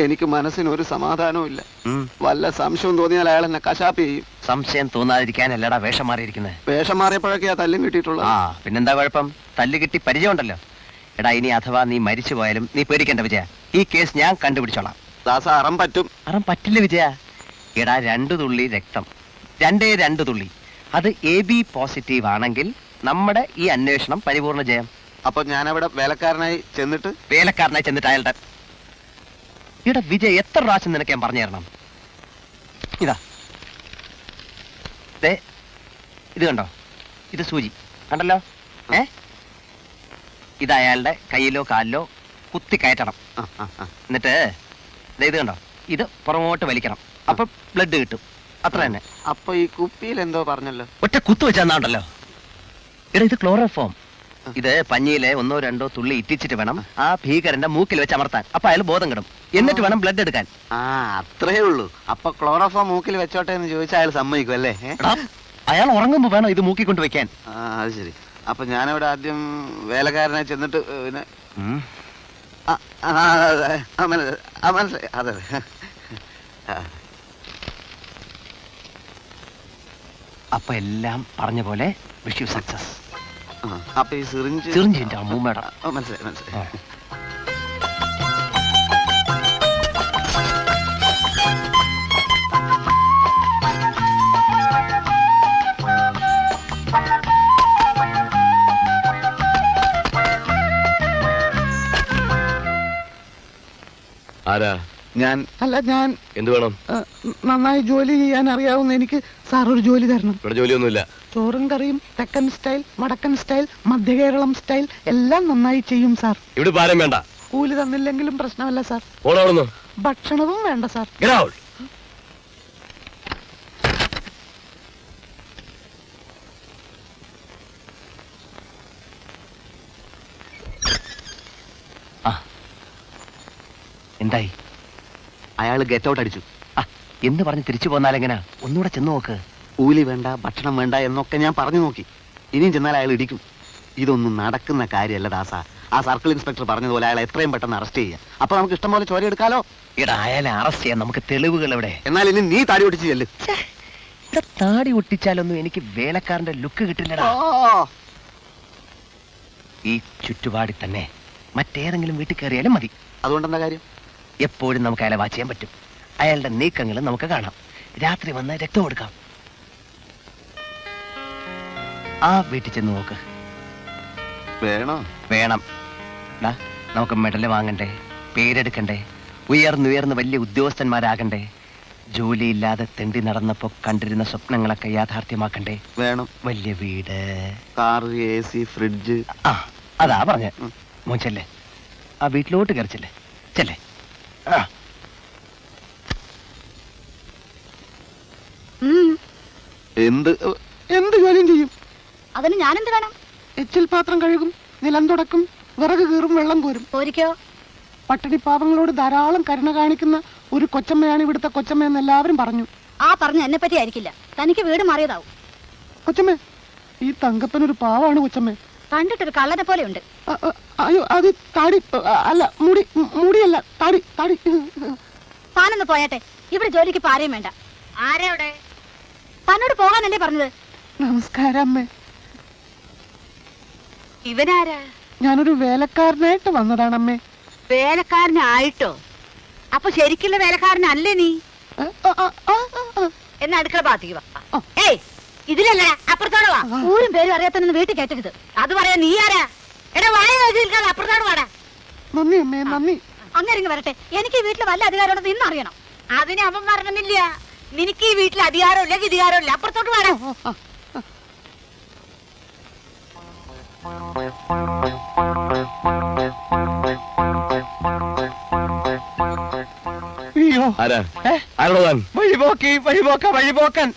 എനിക്ക് മനസ്സിന് ഒരു സമാധാനവും ഇല്ല. വല്ല സംശയം തോന്നിയാൽ അയാൾ എന്നെ കശാപ്പ് ചെയ്യും. സംശയം തോന്നാതിരിക്കാനല്ലടാ വേഷം മാറിയിരിക്കുന്നത്. വേഷം മാറിയപ്പോഴൊക്കെയാ തല്ലും കിട്ടിയിട്ടുള്ളത്. ആ പിന്നെന്താ കുഴപ്പം? തല്ല് കിട്ടി പരിചയമുണ്ടല്ലോ. എടാ ഇനി അഥവാ നീ മരിച്ചു പോയാലും നീ പേടിക്കേണ്ട വിജയ. ഈ കേസ് ഞാൻ കണ്ടുപിടിച്ചോളാം. ദാസ അറം പറ്റും. അറം പറ്റില്ല വിജയ. എടാ 2 തുള്ളി രക്തം, 2 തുള്ളി, അത് AB പോസിറ്റീവ് ആണെങ്കിൽ നമ്മുടെ ഈ അന്വേഷണം പരിപൂർണ്ണ ജയം. അപ്പൊ ഞാനവിടെ വേലക്കാരനായി ചെന്നിട്ട് അയാളുടെ ഇവിടെ വിജയ് എത്ര പ്രാവശ്യം നിനക്ക് ഞാൻ പറഞ്ഞു തരണം? ഇതാ ഇത് കണ്ടോ, ഇത് സൂചി കണ്ടല്ലോ. ഇത് അയാളുടെ കയ്യിലോ കാലിലോ കുത്തി കയറ്റണം. എന്നിട്ട് ഇത് കണ്ടോ, ഇത് പുറമോട്ട് വലിക്കണം. അപ്പൊ ബ്ലഡ് കിട്ടും. അത്ര തന്നെ. അപ്പൊ ഈ കുപ്പിയിൽ എന്തോ പറഞ്ഞല്ലോ, ഒറ്റ കുത്തു വെച്ചാണ്ടല്ലോ. എടാ ഇത് ക്ലോറോഫോം. ഇത് പഞ്ഞിയിലെ 1-2 തുള്ളി ഇറ്റിച്ചിട്ട് വേണം ആ ഭീകരന്റെ മൂക്കിൽ വെച്ച് അമർത്താൻ. അപ്പൊ അയാൾ ബോധം കിടും. എന്നിട്ട് വേണം ബ്ലഡ് എടുക്കാൻ. അത്രേ ഉള്ളൂ. അപ്പൊ ക്ലോറോഫോം മൂക്കിൽ വെച്ചോട്ടെ എന്ന് ചോദിച്ചാൽ അയാൾ സമ്മതിക്കും അല്ലേ? അയാൾ ഉറങ്ങുമ്പോ വേണം ഇത് മൂക്കി കൊണ്ട് വെക്കാൻ. അത് ശരി. അപ്പൊ ഞാനവിടെ ആദ്യം വേലക്കാരനായി ചെന്നിട്ട് പിന്നെ അതെ. അപ്പൊ എല്ലാം പറഞ്ഞ പോലെ വിഷ് യു സക്സസ്. അപ്പൊ ഈ സിറിഞ്ചിന്റെ അമ്മൂമ്മയുടെ മനസ്സിലായി. ആരാ? ഞാൻ എന്ത് വേണം? നന്നായി ജോലി ചെയ്യാൻ അറിയാവുന്ന എനിക്ക് സാർ ഒരു ജോലി തരണം. ഇവിടെ ജോലിയൊന്നുമില്ല. ചോറും കറിയും തെക്കൻ സ്റ്റൈൽ, വടക്കൻ സ്റ്റൈൽ, മധ്യകേരളം സ്റ്റൈൽ എല്ലാം നന്നായി ചെയ്യും സാർ. ഇവിടെ പാരം വേണ്ട. കൂലി തന്നില്ലെങ്കിലും പ്രശ്നമല്ല സാർ. ഓടാവുന്നു. ഭക്ഷണവും വേണ്ട സാർ. എന്തായി? അയാൾ ഗെറ്റ് ഔട്ട് അടിച്ചു. എന്ന് പറഞ്ഞ് തിരിച്ചു പോന്നാലെങ്ങനാ? ഒന്നുകൂടെ ചെന്ന് നോക്ക്. കൂലി വേണ്ട, ഭക്ഷണം വേണ്ട എന്നൊക്കെ ഞാൻ പറഞ്ഞു നോക്കി. ഇനിയും ചെന്നാൽ അയാൾ ഇടിക്കും. ഇതൊന്നും നടക്കുന്ന കാര്യമല്ല ദാസ. ആ സർക്കിൾ ഇൻസ്പെക്ടർ പറഞ്ഞതുപോലെ അയാൾ എത്രയും പെട്ടെന്ന് അറസ്റ്റ് ചെയ്യുക. അപ്പൊ നമുക്ക് ഇഷ്ടം പോലെ ചോര എടുക്കാലോ. എടാ അയാളെ അറസ്റ്റ് ചെയ്യാൻ നമുക്ക് തെളിവുകൾ എവിടെ? എന്നാൽ ഇനി നീ താടി ഒട്ടിച്ച് ചെല്ല്. താടി ഒട്ടിച്ചാലൊന്നും എനിക്ക് വേലക്കാരന്റെ ലുക്ക് കിട്ടില്ലടാ. ഈ ചുറ്റുപാടിൽ തന്നെ മറ്റേതെങ്കിലും വീട്ടിൽ കയറിയാലും മതി. അതുകൊണ്ടെന്താ കാര്യം? എപ്പോഴും നമുക്ക് അയാളെ വാച്ച് ചെയ്യാൻ പറ്റും. അയാളുടെ നീക്കങ്ങളും നമുക്ക് കാണാം. രാത്രി വന്ന് രക്തം കൊടുക്കാം. ആ വീട്ടിൽ ചെന്ന് നോക്ക്. വേണം. നമുക്ക് മെഡല് വാങ്ങണ്ടേ, പേരെടുക്കണ്ടേ, ഉയർന്നുയർന്ന് വലിയ ഉദ്യോഗസ്ഥന്മാരാകണ്ടേ, ജോലിയില്ലാതെ തെണ്ടി നടന്നപ്പോ കണ്ടിരുന്ന സ്വപ്നങ്ങളൊക്കെ യാഥാർത്ഥ്യമാക്കണ്ടേ? വേണം. വലിയ വീട്, കാർ, AC, ഫ്രിഡ്ജ്. അതാ പറഞ്ഞ മോച്ചല്ലേ. ആ വീട്ടിലോട്ട് കയറിച്ചല്ലേ. ചെല്ലേ. എന്ത് ജോലിയും ചെയ്യും. അതിന് ഞാനെന്ത് വേണം? എച്ചിൽ പാത്രം കഴുകും, നിലം തുടക്കും, വിറക് കീറും, വെള്ളം കോരും. പോരിക്കോ? പട്ടിണി പാവങ്ങളോട് ധാരാളം കരുണ കാണിക്കുന്ന ഒരു കൊച്ചമ്മയാണ് ഇവിടുത്തെ കൊച്ചമ്മയെന്ന് എല്ലാവരും പറഞ്ഞു. ആ പറഞ്ഞ എന്നെ പറ്റി ആയിരിക്കില്ല. തനിക്ക് വീട് മാറിയതാവും. കൊച്ചമ്മേ, ഈ തങ്കപ്പനൊരു പാവാണ് കൊച്ചമ്മേ. കണ്ടിട്ടൊരു കള്ളനെ പോലെ ഉണ്ട്. അയ്യോ, അത് താടി അല്ല, മുടിയല്ല, താടി. താനൊന്ന് പോയാട്ടെ. ഇവിടെ ജോലിക്ക് പാരയും വേണ്ട. ആരെവിടെ? തന്നോട് പോകാനല്ലേ പറഞ്ഞത്? നമസ്കാരം അമ്മേ. ഇവനാരാ? ഞാനൊരു വേലക്കാരനായിട്ട് വന്നതാണമ്മേ. വേലക്കാരനായിട്ടോ? അപ്പൊ ശരിക്കുള്ള വേലക്കാരനല്ലേ നീ? എന്നാ അടുക്കള ഭാഗത്തേക്ക് വാ. ഏയ്, ഇതിലല്ല, അപ്പുറത്തോടെ വാ. ഊരും പേരും അറിയാത്തന്നെ വീട്ടിൽ കേട്ടരുത്. അത് പറയാ നീ ആരാ? എടാ വായ നോക്കിയിരിക്കാതെ അപ്പുറത്തോട് വാടാ. നന്ദി അമ്മേ, നന്ദി. അങ്ങനെ വരട്ടെ. എനിക്ക് ഈ വീട്ടിൽ വല്ല അധികാരമുണ്ടെന്ന് ഇന്ന് അറിയണം. അതിന് അവൻ പറഞ്ഞില്ല. നിനക്ക് ഈ വീട്ടിൽ അധികാരമില്ല, വിധികാരമില്ല. അപ്പുറത്തോട്ട് വാടാ. അയ്യോ, വഴിപോക്കൻ.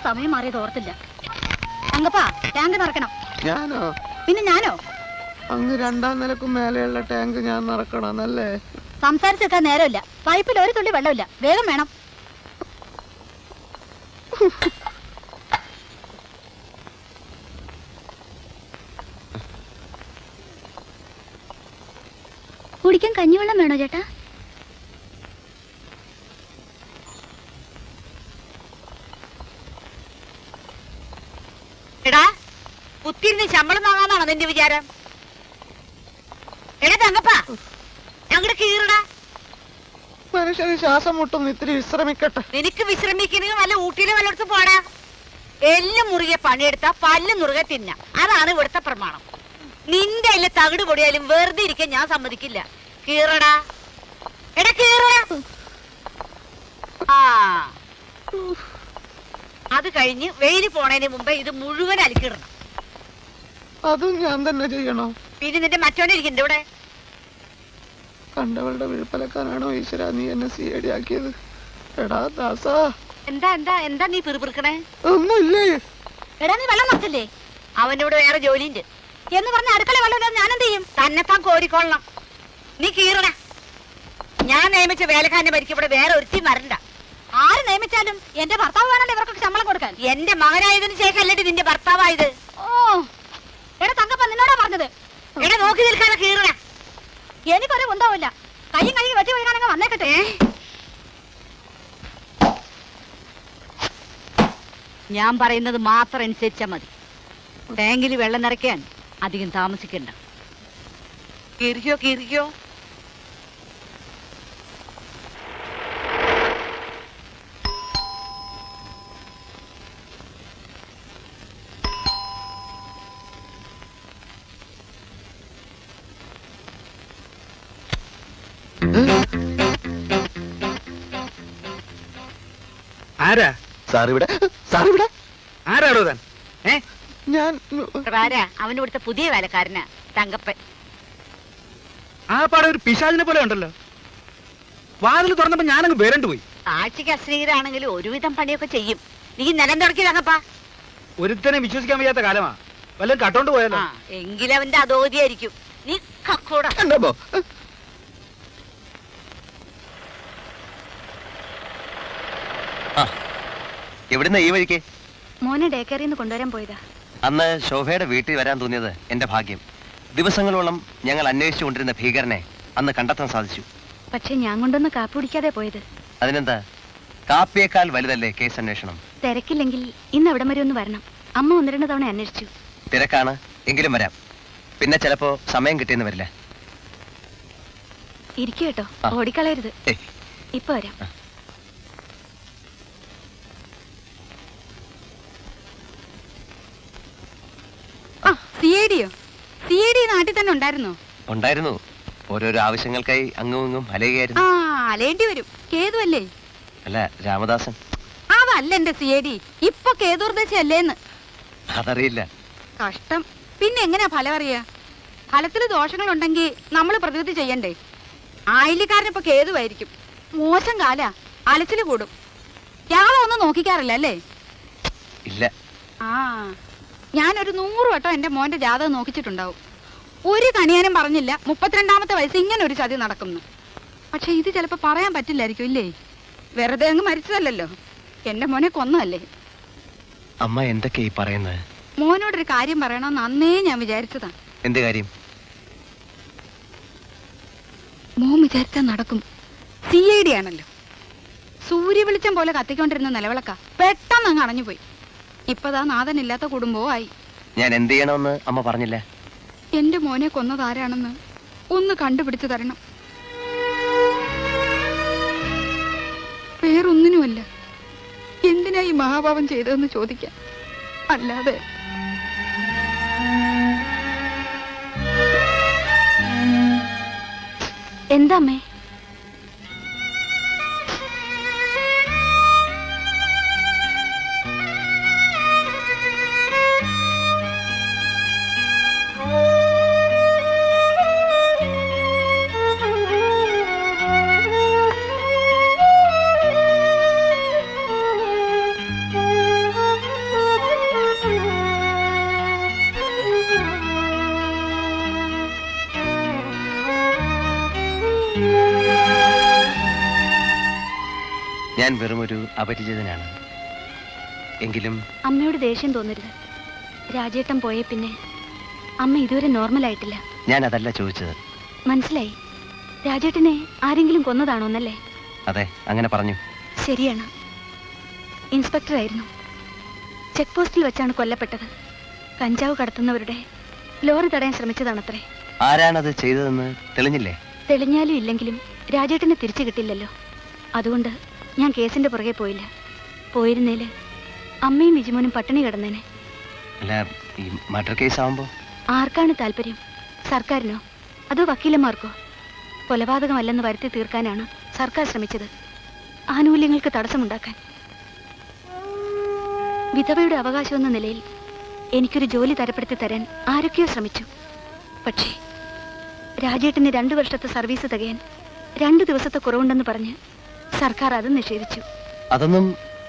സമയം മാറിയത് ഓർത്തില്ല. അങ്കപ്പാ, ടാങ്ക് നിറക്കണം. ഞാനോ? പിന്നെ ഞാനോ? അങ്ങ് 2ാം നിലക്കും മേലെയുള്ള ടാങ്ക് ഞാൻ നിറക്കണമെന്നല്ലേ? സംസാരിച്ചെടുക്കാൻ നേരമില്ല. പൈപ്പിൽ ഒരു തുള്ളി വെള്ളമില്ല. വേഗം വേണം. കുടിക്കാൻ കഞ്ഞിവെള്ളം വേണോ ചേട്ടാ? എടാ, കുത്തിരുന്ന് ശമ്പളം വാങ്ങാന്നാണോ നിന്റെ വിചാരം? എടാ തങ്കപ്പാ, ഞങ്ങളുടെ കീറടാ. മനുഷ്യന് ശ്വാസം മുട്ടും, ഇത്തിരി വിശ്രമിക്കട്ടെ. നിനക്ക് വിശ്രമിക്കണമെങ്കിൽ വല്ല ഊട്ടിയിലും വല്ലയിടത്തും പോടാ. എല്ലും മുറുകെ പണിയെടുത്താ പല്ലും മുറുകെ തിന്നാം. അതാണ് ഇവിടുത്തെ പ്രമാണം. നിന്റെ അല്ല തകിട് പൊടിയാലും വെറുതെ ഇരിക്കാൻ ഞാൻ സമ്മതിക്കില്ല. കീറടാ, എടാ കീറടാ. ആ, അത് കഴിഞ്ഞ് വെയില് പോണതിന് മുമ്പേ ഇത് മുഴുവൻ അലക്കിടണം. അതും ഞാൻ തന്നെ ചെയ്യണോ? പിന്നെ നിന്റെ മറ്റോണ്ടിരിക്കണ്ട ഇവിടെ. കണ്ടവളുടെ വിഴുപ്പലക്കാനാണോ ഈശ്വര നീ എന്നെ CID ആക്കിയത്? എടാ ദാസാ, എന്താ എന്താ എന്താ നീ പിറുപിറുക്കണേ? ഒന്നുമില്ലേ? എടാ നീ വെള്ളം നോക്കില്ലേ? അവന്റെ ഇവിടെ വേറെ ജോലിയുണ്ട് എന്ന് പറഞ്ഞ അടുക്കള വെള്ളമില്ലാതെ ഞാൻ എന്ത് ചെയ്യും? തന്നെത്താൻ കോരിക്കൊള്ളണം. നീ കീറണ. ഞാൻ നിയമിച്ച വേലക്കാരന്റെ പരിക്ക് ഇവിടെ വേറെ ഒരുത്തി വരണ്ട. ആര് നിയമിച്ചാലും എന്റെ ഭർത്താവ് വേണല്ലോ ഇവർക്കൊക്കെ ശമ്പളം കൊടുക്കാൻ. എന്റെ മകനായതിനു ശേഷം അല്ലടി നിന്റെ ഭർത്താവായത്. ഓ, എടാ തങ്കപ്പ നിന്നോടാ പറഞ്ഞത്. എടാ നോക്കി നിൽക്കാതെ കീറണ. എനിക്കൊരു ഉണ്ടാവില്ല. കയ്യും കഴുകി വെച്ച് വീഴാനങ്ങ് വന്നേക്കട്ടെ. ഞാൻ പറയുന്നത് മാത്രം അനുസരിച്ചാ മതി. ടാങ്കിൽ വെള്ളം നിറയ്ക്കാൻ അധികം താമസിക്കണ്ട. കീറിക്കോ കീറിക്കോ. ആരാ സാറിവിടെ ആരാടോ താൻ? ഞാൻ അവന് ഇവിടുത്തെ പുതിയ വേലക്കാരനാ തങ്കപ്പൻ. ആ പാടെ ഒരു പിശാചിനെ പോലെ ഉണ്ടല്ലോ. വാതിൽ തുറന്നപ്പോ ഞാനങ്ങ് പേരണ്ടു പോയി. ആഴ്ചക്ക് അശ്രീകരാണെങ്കിലും ഒരുവിധം പണിയൊക്കെ ചെയ്യും. നീ നിലം തുടക്കി തങ്കപ്പ. ഒരുത്തനെ വിശ്വസിക്കാൻ വയ്യാത്ത കാലമാ. വല്ലതും കട്ടോണ്ട് പോയാലോ? എങ്കിലവന്റെ അധോഗതിയായിരിക്കും. നീ കക്കൂട. എവിടുന്ന ഈ വഴിക്ക്? മോനെ ഡേക്കറിന്ന് കൊണ്ടുവരാൻ പോയതാ. അന്ന് ശോഭയുടെ വീട്ടിൽ വരാൻ തോന്നിയത് എന്റെ ഭാഗ്യം. ദിവസങ്ങളോളം ഞങ്ങൾ അന്വേഷിച്ചുകൊണ്ടിരുന്ന ഭീകരനെ അന്ന് കണ്ടെത്താൻ സാധിച്ചു. പക്ഷെ ഞാൻ കൊണ്ടൊന്ന് കാപ്പി കുടിക്കാതെ പോയത്. അതിനെന്താ, കാപ്പിയേക്കാൾ വലുതല്ലേ കേസ് അന്വേഷണം? തിരക്കില്ലെങ്കിൽ ഇന്ന് അവിടം വരെ ഒന്ന് വരണം. അമ്മ 1-2 തവണ അന്വേഷിച്ചു. തിരക്കാണ്, എങ്കിലും വരാം. പിന്നെ ചിലപ്പോ സമയം കിട്ടിയെന്ന് വരില്ല. ഇരിക്കു കേട്ടോ, ഓടിക്കളയരുത്. ഇപ്പൊ വരാം. CID നാട്ടിൽ തന്നെ ഉണ്ടായിരുന്നോ? ഉണ്ടായിരുന്നു. ഓരോരോ ആവശ്യങ്ങൾക്കായി അങ്ങും ഇങ്ങും അലയുകയായിരുന്നു. അലേണ്ടി വരും. കേതുവല്ലേ? അല്ല, രാമദാസൻ. അതല്ല എന്റെ CID. ഇപ്പൊ കേതുർദേശി അല്ലേന്ന്. അതറിയില്ല. കഷ്ടം. പിന്നെ എങ്ങനെയാ ഫലം അറിയാ? ഫലത്തിൽ ദോഷങ്ങളുണ്ടെങ്കിൽ നമ്മൾ പ്രതിവിധി ചെയ്യണ്ടേ? ആയില്യക്കാരനിപ്പോ കേതുവായിരിക്കും. മോശം കാലാ, അലച്ചില് കൂടും. ഒന്നും നോക്കിക്കാറില്ല അല്ലേ? ഇല്ല. ഞാനൊരു 100 വട്ടം എന്റെ മോന്റെ ജാതകം നോക്കിച്ചിട്ടുണ്ടാവും. ഒരു കണിയാനും പറഞ്ഞില്ല 32ാമത്തെ വയസ്സ് ഇങ്ങനെ ഒരു ചതി നടക്കുന്നു. പക്ഷെ ഇത് ചിലപ്പോ പറയാൻ പറ്റില്ലായിരിക്കും ഇല്ലേ? വെറുതെ അങ്ങ് മരിച്ചതല്ലോ, എന്റെ മോനെ കൊന്നതല്ലേ. അമ്മ എന്തൊക്കെയാ ഈ പറയുന്നത്? മോനോടൊരു കാര്യം പറയണമെന്ന് അന്നേ ഞാൻ വിചാരിച്ചതാ. എന്ത് കാര്യം? മോൻ വിചാരിച്ചാൽ നടക്കും. CID ആണല്ലോ. സൂര്യ വെളിച്ചം പോലെ കത്തിക്കൊണ്ടിരുന്ന നിലവിളക്ക പെട്ടെന്ന് അങ്ങ് അണഞ്ഞുപോയി. ഇപ്പതാ നാഥനില്ലാത്ത കുടുംബവും ആയി. ഞാൻ എന്ത് ചെയ്യണമെന്ന് അമ്മ പറഞ്ഞില്ല. എന്റെ മോനെ കൊന്നതാരാണെന്ന് ഒന്ന് കണ്ടുപിടിച്ചു തരണം. വേറൊന്നിനുമല്ല, എന്തിനാ ഈ മഹാഭാവം ചെയ്തതെന്ന് ചോദിക്കാൻ. അല്ലാതെ എന്താ അമ്മേ? ഞാൻ വെറുമൊരു അപരിചിതനാണ്. എങ്കിലും അമ്മയോട് ദേഷ്യം തോന്നരുത്. രാജേട്ടൻ പോയ പിന്നെ അമ്മ ഇതുവരെ നോർമൽ ആയിട്ടില്ല. ഞാൻ അതല്ല ചോദിച്ചത്. മനസ്സിലായി. രാജേട്ടനെ ആരെങ്കിലും കൊന്നതാണോ എന്നല്ലേ? അതെ, അങ്ങനെ പറഞ്ഞു. ശരിയാണ്. ഇൻസ്പെക്ടർ ആയിരുന്നു. ചെക്ക് പോസ്റ്റിൽ വെച്ചാണ് കൊല്ലപ്പെട്ടത്. കഞ്ചാവ് കടത്തുന്നവരുടെ ലോറി തടയാൻ ശ്രമിച്ചതാണത്രേ. ആരാണത് ചെയ്തതെന്ന് തെളിഞ്ഞില്ലേ? തെളിഞ്ഞാലും ഇല്ലെങ്കിലും രാജേട്ടനെ തിരിച്ചു കിട്ടില്ലല്ലോ. അതുകൊണ്ട് ഞാൻ കേസിന്റെ പുറകെ പോയില്ല. പോയിരുന്നേല് അമ്മയും വിജിമോനും പട്ടിണി കിടന്നേനെ. അല്ല, ഈ മർഡർ കേസ് ആവുമ്പോ ആർക്കാണ് താല്പര്യം? സർക്കാരിനോ അതോ വക്കീലന്മാർക്കോ? കൊലപാതകമല്ലെന്ന് വരുത്തി തീർക്കാനാണ് സർക്കാർ ശ്രമിച്ചത്, ആനുകൂല്യങ്ങൾക്ക് തടസ്സമുണ്ടാക്കാൻ. വിധവയുടെ അവകാശമെന്ന നിലയിൽ എനിക്കൊരു ജോലി തരപ്പെടുത്തി തരാൻ ആരൊക്കെയോ ശ്രമിച്ചു. പക്ഷേ രാജേട്ടന് 2 വർഷത്തെ സർവീസ് തികയാൻ 2 ദിവസത്തെ കുറവുണ്ടെന്ന് പറഞ്ഞ് സർക്കാർ അത് നിഷേധിച്ചു. അതൊന്നും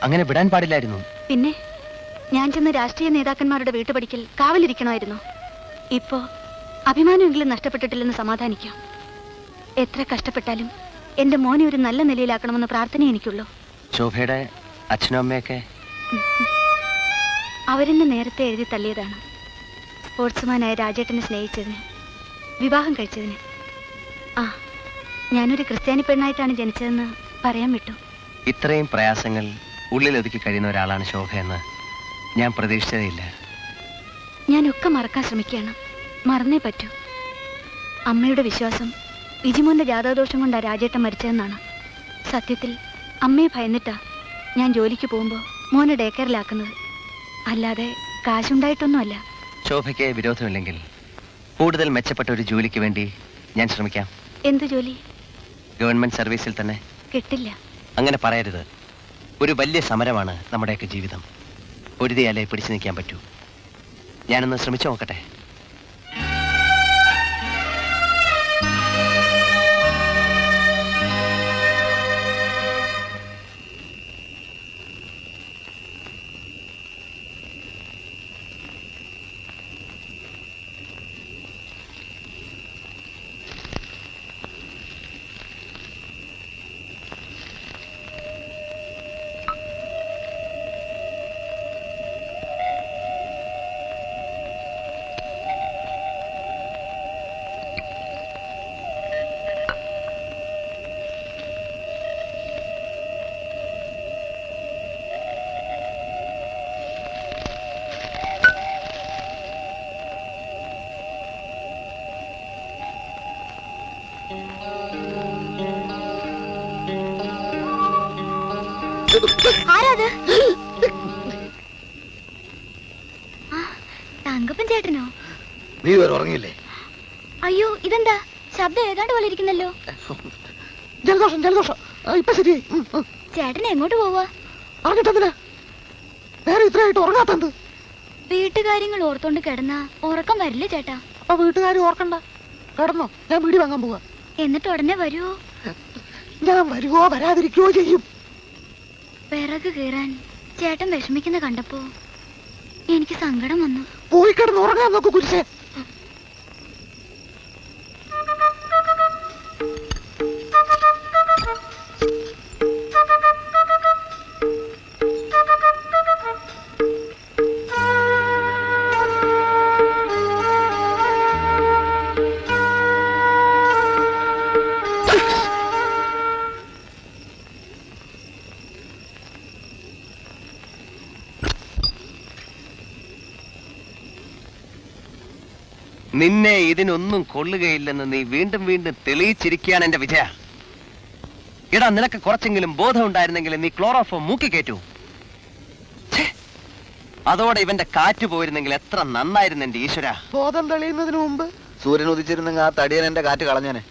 അങ്ങനെ വിടാൻ പാടില്ലായിരുന്നു. പിന്നെ ഞാൻ ചെന്ന് രാഷ്ട്രീയ നേതാക്കന്മാരുടെ വീട്ടുപടിക്കൽ കാവലിരിക്കണമായിരുന്നു. ഇപ്പോ അഭിമാനമെങ്കിലും നഷ്ടപ്പെട്ടിട്ടില്ലെന്ന് സമാധാനിക്കാം. എത്ര കഷ്ടപ്പെട്ടാലും എന്റെ മോനെ ഒരു നല്ല നിലയിലാക്കണമെന്ന് പ്രാർത്ഥന എനിക്കുള്ളൂ. ശോഭയുടെ അച്ഛനും അമ്മയൊക്കെ അവരെന്നെ നേരത്തെ എഴുതി തള്ളിയതാണ്. സ്പോർട്സ്മാനായ രാജേട്ടനെ സ്നേഹിച്ചതിന്, വിവാഹം കഴിച്ചതിന്. ആ, ഞാനൊരു ക്രിസ്ത്യാനി പെണ്ണായിട്ടാണ് ജനിച്ചതെന്ന് പറയാൻ വിട്ടു. ഇത്രയും പ്രയാസങ്ങൾ ഉള്ളിലൊതുക്കി കഴിയുന്ന ഒരാളാണ് ശോഭയെന്ന് ഞാൻ പ്രതീക്ഷിച്ചതേയില്ല. ഞാനൊക്കെ മറക്കാൻ ശ്രമിക്കുകയാണ്. മറന്നേ പറ്റൂ. അമ്മയുടെ വിശ്വാസം വിജിമോന്റെ ജാതകദോഷം കൊണ്ടാ രാജേട്ടൻ മരിച്ചതെന്നാണ്. സത്യത്തിൽ അമ്മയെ ഭയന്നിട്ടാ ഞാൻ ജോലിക്ക് പോകുമ്പോൾ മോനെ ഡേ കെയറിലാക്കുന്നത്. അല്ലാതെ കാശുണ്ടായിട്ടൊന്നുമല്ല. ശോഭയ്ക്ക് വിരോധമില്ലെങ്കിൽ കൂടുതൽ മെച്ചപ്പെട്ട ഒരു ജോലിക്ക് വേണ്ടി ഞാൻ ശ്രമിക്കാം. എന്ത് ജോലി? ഗവൺമെന്റ് സർവീസിൽ തന്നെ. കിട്ടില്ല. അങ്ങനെ പറയരുത്. ഒരു വലിയ സമരമാണ് നമ്മുടെയൊക്കെ ജീവിതം. പൊരുതിയാലേ പിടിച്ചു നിൽക്കാൻ പറ്റൂ. ഞാനൊന്ന് ശ്രമിച്ചു നോക്കട്ടെ. ആരാത്? തങ്കപ്പൻ ചേട്ടനോ? നീ വരെ ഉറങ്ങിയില്ലേ? അയ്യോ, ഇതെന്താ ശബ്ദം ഏതാണ്ട് പോലെ ഇരിക്കുന്നല്ലോ. ജലദോഷം ജലദോഷം. ഇപ്പൊ ശരിയായി. ചേട്ടൻ എങ്ങോട്ട് പോവാ? അറിഞ്ഞിട്ടെന്തിനാ നേരെ ഇത്രയായിട്ട് ഉറങ്ങാത്തത്? വീട്ടുകാര്യങ്ങൾ ഓർത്തോണ്ട് കിടന്നാ ഉറക്കം വരില്ലേ ചേട്ടാ? അപ്പൊ വീട്ടുകാരി ഓർക്കണ്ട, കിടന്നോ. ഞാൻ വീടി വാങ്ങാൻ പോവാ. എന്നിട്ട് ഉടനെ വരുവോ? ഞാൻ വരുവോ വരാതിരിക്കുകയോ ചെയ്യും. വിറക് കീറാൻ ചേട്ടൻ വിഷമിക്കുന്ന കണ്ടപ്പോ എനിക്ക് സങ്കടം വന്നു. പോയി കിടന്ന് ഉറങ്ങാൻ നോക്കൂ കുരിശേ. നിന്നെ ഇതിനൊന്നും കൊള്ളുകയില്ലെന്ന് നീ വീണ്ടും വീണ്ടും തെളിയിച്ചിരിക്കുകയാണ് എന്റെ വിജയ. എടാ, നിനക്ക് കുറച്ചെങ്കിലും ബോധം ഉണ്ടായിരുന്നെങ്കിൽ നീ ക്ലോറോഫോം മൂക്കി കയറ്റൂ. അതോടെ ഇവന്റെ കാറ്റ് പോയിരുന്നെങ്കിൽ എത്ര നന്നായിരുന്നു എന്റെ ഈശ്വര. ബോധം തെളിയുന്നതിന് മുമ്പ് സൂര്യൻ ഉദിച്ചിരുന്നെങ്കിൽ ആ തടിയൻ എന്റെ കാറ്റ് കളഞ്ഞേനെ.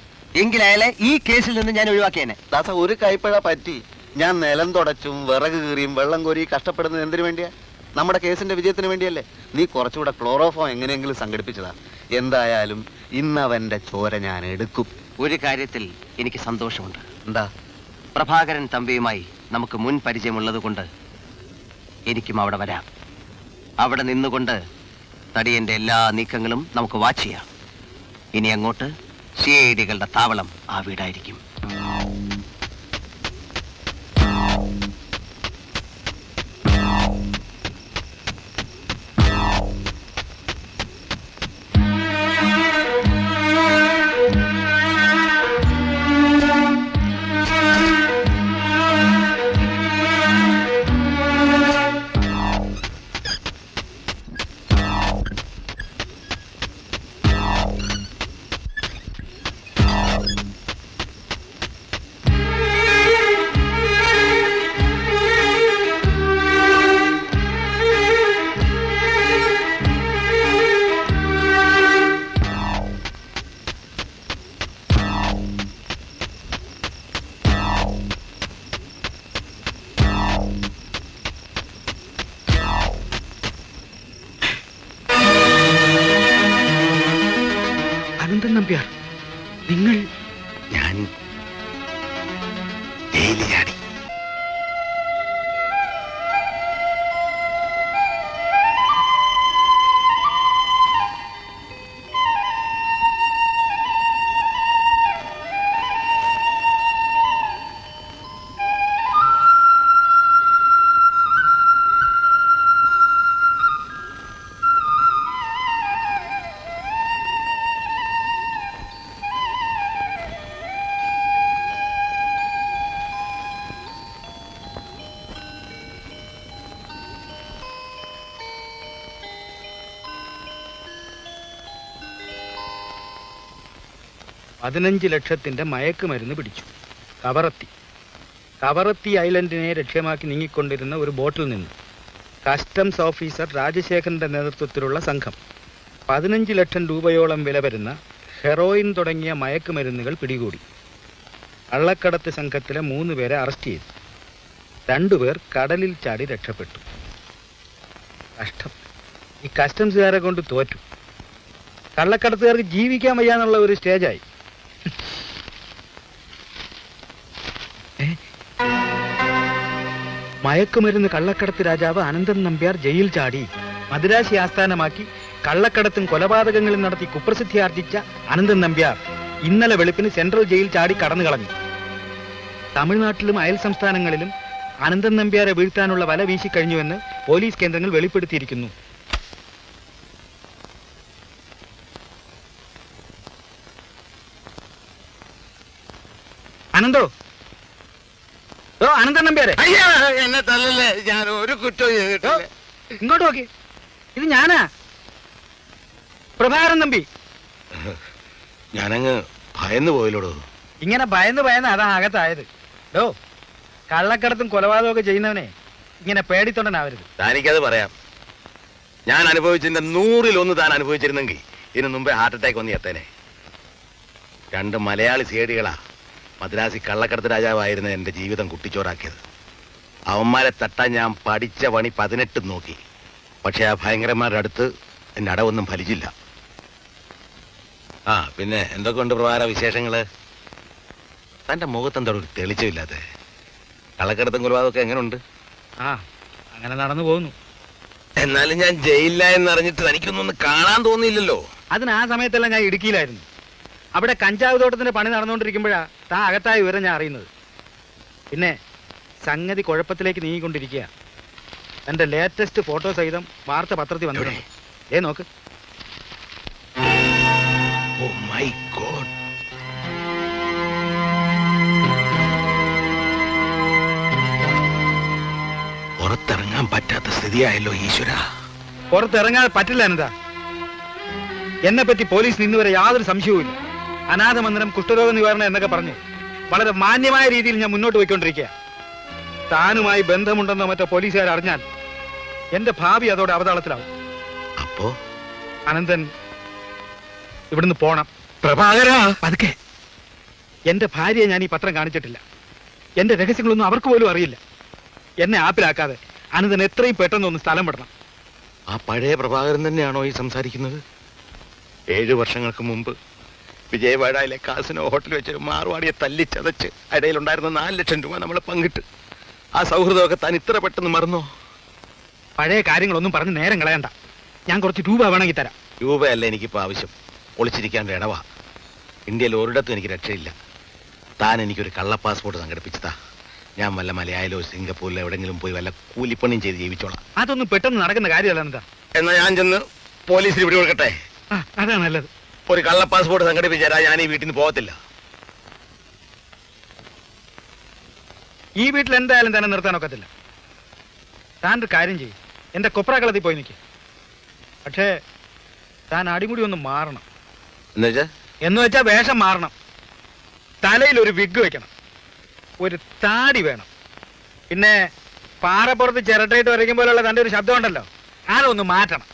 എങ്കിലയാലെ ഈ കേസിൽ നിന്ന് ഞാൻ ഒഴിവാക്കിയേനെ. ദാസ, ഒരു കൈപ്പഴ പറ്റി ഞാൻ നിലം തുടച്ചും വിറക് കീറിയും വെള്ളം കോരി കഷ്ടപ്പെടുന്നത് എന്തിനു വേണ്ടിയാ? നമ്മുടെ കേസിന്റെ വിജയത്തിന് വേണ്ടിയല്ലേ? നീ കുറച്ചുകൂടെ ക്ലോറോഫോം എങ്ങനെയെങ്കിലും സംഘടിപ്പിച്ചതാ. എന്തായാലും ഇന്നവന്റെ ചോര ഞാൻ എടുക്കും. ഒരു കാര്യത്തിൽ എനിക്ക് സന്തോഷമുണ്ട്. എന്താ? പ്രഭാകരൻ തമ്പിയുമായി നമുക്ക് മുൻ പരിചയമുള്ളത് കൊണ്ട് എനിക്കും അവിടെ വരാം. അവിടെ നിന്നുകൊണ്ട് തടിയന്റെ എല്ലാ നീക്കങ്ങളും നമുക്ക് വാച്ച് ചെയ്യാം. ഇനി അങ്ങോട്ട് CID കളുടെ താവളം ആ വീടായിരിക്കും. അനന്തൻ നമ്പ്യാർ, നിങ്ങൾ ഞാൻ ജയിലിൽ ചാടി. $15 ലക്ഷത്തിന്റെ മയക്കുമരുന്ന് പിടിച്ചു. കവറത്തി ഐലൻഡിനെ ലക്ഷ്യമാക്കി നീങ്ങിക്കൊണ്ടിരുന്ന ഒരു ബോട്ടിൽ നിന്ന് കസ്റ്റംസ് ഓഫീസർ രാജശേഖരന്റെ നേതൃത്വത്തിലുള്ള സംഘം 15 ലക്ഷം രൂപയോളം വില വരുന്ന ഹെറോയിൻ തുടങ്ങിയ മയക്കുമരുന്നുകൾ പിടികൂടി. കള്ളക്കടത്ത് സംഘത്തിലെ 3 പേരെ അറസ്റ്റ് ചെയ്തു. 2 പേർ കടലിൽ ചാടി രക്ഷപ്പെട്ടു. കഷ്ടം, ഈ കസ്റ്റംസുകാരെ കൊണ്ട് തോറ്റു. കള്ളക്കടത്തുകാർക്ക് ജീവിക്കാൻ വയ്യാന്നുള്ള ഒരു സ്റ്റേജായി. മയക്കുമരുന്ന് കള്ളക്കടത്ത് രാജാവ് അനന്തൻ നമ്പ്യാർ ജയിൽ ചാടി. മദ്രാശി ആസ്ഥാനമാക്കി കള്ളക്കടത്തും കൊലപാതകങ്ങളും നടത്തി കുപ്രസിദ്ധി ആർജിച്ച അനന്തൻ നമ്പ്യാർ ഇന്നലെ വെളുപ്പിന് സെൻട്രൽ ജയിൽ ചാടി കടന്നു കളഞ്ഞു. തമിഴ്നാട്ടിലും അയൽ സംസ്ഥാനങ്ങളിലും അനന്തൻ നമ്പ്യാരെ വീഴ്ത്താനുള്ള വല വീശിക്കഴിഞ്ഞുവെന്ന് പോലീസ് കേന്ദ്രങ്ങൾ വെളിപ്പെടുത്തിയിരിക്കുന്നു. അനന്തോ, അനന്തൻ നമ്പ്യാരെ, എന്നെ തല്ലല്ലേ, ഞാൻ ഒരു കുറ്റവും ചെയ്തിട്ടില്ല. ഇങ്ങോട്ട് നോക്കി, ഇത് ഞാനാ, പ്രഭാകരൻ നമ്പി. ഞാനങ്ങ് ഭയന്നു പോയില്ലോടോ. ഇങ്ങനെ ഭയന്ന് അതാ അകത്തായത്. കള്ളക്കടത്തും കൊലപാതകമൊക്കെ ചെയ്യുന്നവനെ ഇങ്ങനെ പേടിത്തൊണ്ടനാവരുത്. താനിക്കത് പറയാം. ഞാൻ അനുഭവിച്ചതിന്റെ 100-1 താൻ അനുഭവിച്ചിരുന്നെങ്കിൽ ഇതിനു മുമ്പേ ഹാർട്ട് അറ്റാക്ക് വന്ന് എത്തേനെ. 2 മലയാളി സേടികളാ മദ്രാസി കള്ളക്കടത്ത് രാജാവായിരുന്ന എന്റെ ജീവിതം കുട്ടിച്ചോറാക്കിയത്. അവന്മാരെ തട്ടാൻ ഞാൻ പഠിച്ച പണി 18 നോക്കി. പക്ഷെ ആ ഭയങ്കരന്മാരുടെ അടുത്ത് എന്റെ അടവൊന്നും ഫലിച്ചില്ല. ആ പിന്നെ എന്തൊക്കെയുണ്ട് പ്രഭാര വിശേഷങ്ങള്? തന്റെ മുഖത്തെന്താ ഒരു തെളിച്ചമില്ലാതെ? കള്ളക്കടത്തും കൊലപാതകമൊക്കെ എങ്ങനെയുണ്ട്? അങ്ങനെ നടന്നു പോകുന്നു. എന്നാലും ഞാൻ ജയിലില്ല എന്നറിഞ്ഞിട്ട് തനിക്കൊന്നും കാണാൻ തോന്നിയില്ലല്ലോ. അതിന് ആ സമയത്തെല്ലാം ഞാൻ ഇടുക്കിയിലായിരുന്നു. അവിടെ കഞ്ചാവ് തോട്ടത്തിന്റെ പണി നടന്നുകൊണ്ടിരിക്കുമ്പോഴാ താ അകത്തായ വിവരം ഞാൻ അറിയുന്നത്. പിന്നെ സംഗതി കുഴപ്പത്തിലേക്ക് നീങ്ങിക്കൊണ്ടിരിക്കുക. എന്റെ ലേറ്റസ്റ്റ് ഫോട്ടോ സഹിതം വാർത്ത പത്രത്തിൽ വന്നിട്ടുണ്ട്. നോക്ക്. Oh my god. പുറത്തിറങ്ങാൻ പറ്റാത്ത സ്ഥിതിയായല്ലോ ഈശ്വര. പുറത്തിറങ്ങാൻ പറ്റില്ല എന്താ? എന്നെ പറ്റി പോലീസിന് ഇന്നുവരെ യാതൊരു സംശയവുമില്ല. അനാഥ മന്ദിരം, കുഷ്ഠരോഗ നിവാരണം എന്നൊക്കെ പറഞ്ഞ് വളരെ മാന്യമായ രീതിയിൽ ഞാൻ മുന്നോട്ട് പോയിക്കൊണ്ടിരിക്കുക. താനുമായി ബന്ധമുണ്ടെന്നോ മറ്റോ പോലീസുകാർ അറിഞ്ഞാൽ എന്റെ ഭാവി അതോടെ അവതാളത്തിലാവും. അപ്പോ അനന്തൻ ഇവിടുന്ന് പോണം. പ്രഭാകരാ, പതുക്കെ. എന്റെ ഭാര്യയെ ഞാൻ ഈ പത്രം കാണിച്ചിട്ടില്ല. എന്റെ രഹസ്യങ്ങളൊന്നും അവർക്ക് പോലും അറിയില്ല. എന്നെ ആപ്പിലാക്കാതെ അനന്തൻ എത്രയും പെട്ടെന്നൊന്ന് സ്ഥലം വിടണം. ആ പഴയ പ്രഭാകരൻ തന്നെയാണോ ഈ സംസാരിക്കുന്നത്? 7 വർഷങ്ങൾക്ക് മുമ്പ് വിജയവാഡയിലെ കാസിനോ ഹോട്ടലിൽ വെച്ചൊരു മാർവാടിയെ തല്ലിച്ചതച്ച് ഇടയിലുണ്ടായിരുന്ന 4 ലക്ഷം രൂപ നമ്മൾ പങ്കിട്ട് ആ സൗഹൃദമൊക്കെ താൻ ഇത്ര പെട്ടെന്ന് മറന്നോ? പഴയ കാര്യങ്ങളൊന്നും പറഞ്ഞ് നേരം കളയണ്ട. ഞാൻ കുറച്ച് രൂപ വേണമെങ്കിൽ തരാം. രൂപയല്ല എനിക്കിപ്പോൾ ആവശ്യം, ഒളിച്ചിരിക്കാൻ ഇടവാ. ഇന്ത്യയിൽ ഒരിടത്തും എനിക്ക് രക്ഷയില്ല. താൻ എനിക്കൊരു കള്ള പാസ്പോർട്ട് സംഘടിപ്പിച്ചതാ. ഞാൻ വല്ല മലയാളിലോ സിംഗപ്പൂരിലോ എവിടെങ്കിലും പോയി വല്ല കൂലിപ്പണിയും ചെയ്ത് ജീവിച്ചോളാം. അതൊന്നും പെട്ടെന്ന് നടക്കുന്ന കാര്യമല്ല എന്താ. എന്നാ ഞാൻ ചെന്ന് പോലീസിന് പിടി കൊടുക്കട്ടെ? അതാണ് നല്ലത്. ഒരു കള്ള പാസ്പോർട്ട് സംഘടിപ്പിച്ചാൽ ഞാൻ ഈ വീട്ടിൽ നിന്ന് പോകത്തില്ല. ഈ വീട്ടിൽ എന്തായാലും തന്നെ നിർത്താനൊക്കത്തില്ല. താൻ ഒരു കാര്യം ചെയ്യും, എന്റെ കൊപ്രാക്കളത്തിൽ പോയി നിൽക്കും. പക്ഷേ താൻ അടിമുടി ഒന്ന് മാറണം. എന്ന് വെച്ചാ വേഷം മാറണം. തലയിൽ ഒരു വിഗ് വെക്കണം, ഒരു താടി വേണം. പിന്നെ പാറപ്പുറത്ത് ചിരട്ടയിട്ട് വരയ്ക്കും പോലുള്ള തന്റെ ഒരു ശബ്ദം ഉണ്ടല്ലോ, അതൊന്ന് മാറ്റണം.